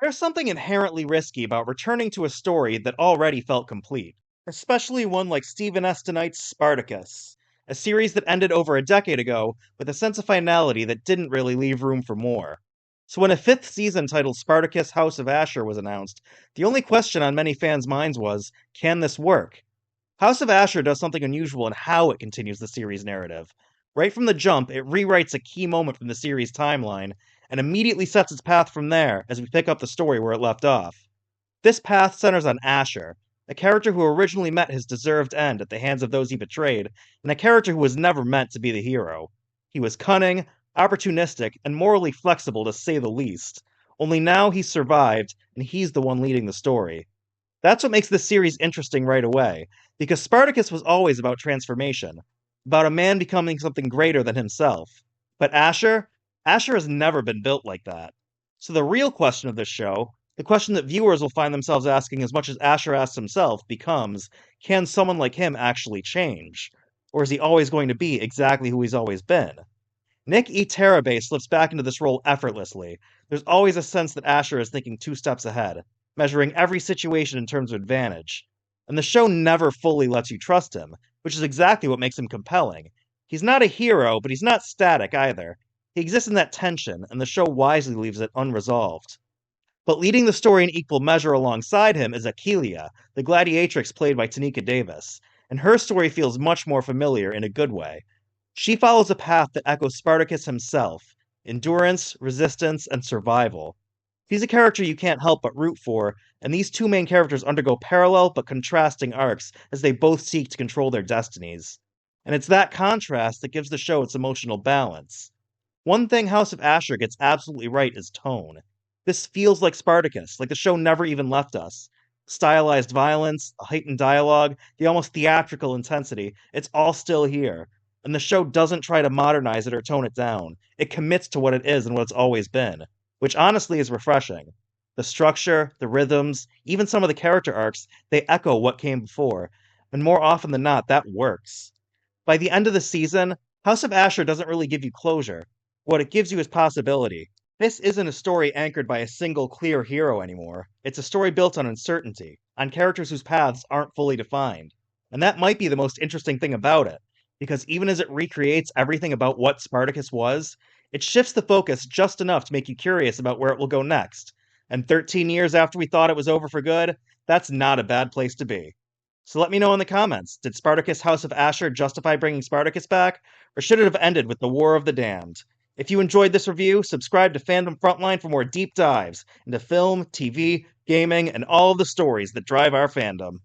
There's something inherently risky about returning to a story that already felt complete, especially one like Stephen S. DeKnight's Spartacus, a series that ended over a decade ago with a sense of finality that didn't really leave room for more. So when a fifth season titled Spartacus House of Ashur was announced, the only question on many fans' minds was, can this work? House of Ashur does something unusual in how it continues the series narrative. Right from the jump, it rewrites a key moment from the series timeline and immediately sets its path from there as we pick up the story where it left off. This path centers on Ashur, a character who originally met his deserved end at the hands of those he betrayed, and a character who was never meant to be the hero. He was cunning, opportunistic, and morally flexible to say the least. Only now he's survived, and he's the one leading the story. That's what makes this series interesting right away, because Spartacus was always about transformation, about a man becoming something greater than himself. But Ashur has never been built like that. So the real question of this show, the question that viewers will find themselves asking as much as Ashur asks himself, becomes, can someone like him actually change? Or is he always going to be exactly who he's always been? Nick E. Terabase slips back into this role effortlessly. There's always a sense that Ashur is thinking two steps ahead, measuring every situation in terms of advantage. And the show never fully lets you trust him, which is exactly what makes him compelling. He's not a hero, but he's not static either. He exists in that tension, and the show wisely leaves it unresolved. But leading the story in equal measure alongside him is Achillia, the gladiatrix played by Tanika Davis, and her story feels much more familiar in a good way. She follows a path that echoes Spartacus himself: endurance, resistance, and survival. He's a character you can't help but root for, and these two main characters undergo parallel but contrasting arcs as they both seek to control their destinies. And it's that contrast that gives the show its emotional balance. One thing House of Ashur gets absolutely right is tone. This feels like Spartacus, like the show never even left us. Stylized violence, a heightened dialogue, the almost theatrical intensity, it's all still here. And the show doesn't try to modernize it or tone it down. It commits to what it is and what it's always been, which honestly is refreshing. The structure, the rhythms, even some of the character arcs, they echo what came before, and more often than not, that works. By the end of the season, House of Ashur doesn't really give you closure. What it gives you is possibility. This isn't a story anchored by a single clear hero anymore. It's a story built on uncertainty, on characters whose paths aren't fully defined. And that might be the most interesting thing about it, because even as it recreates everything about what Spartacus was, it shifts the focus just enough to make you curious about where it will go next. And 13 years after we thought it was over for good, that's not a bad place to be. So let me know in the comments, did Spartacus House of Ashur justify bringing Spartacus back, or should it have ended with the War of the Damned? If you enjoyed this review, subscribe to Fandom Frontline for more deep dives into film, TV, gaming, and all of the stories that drive our fandom.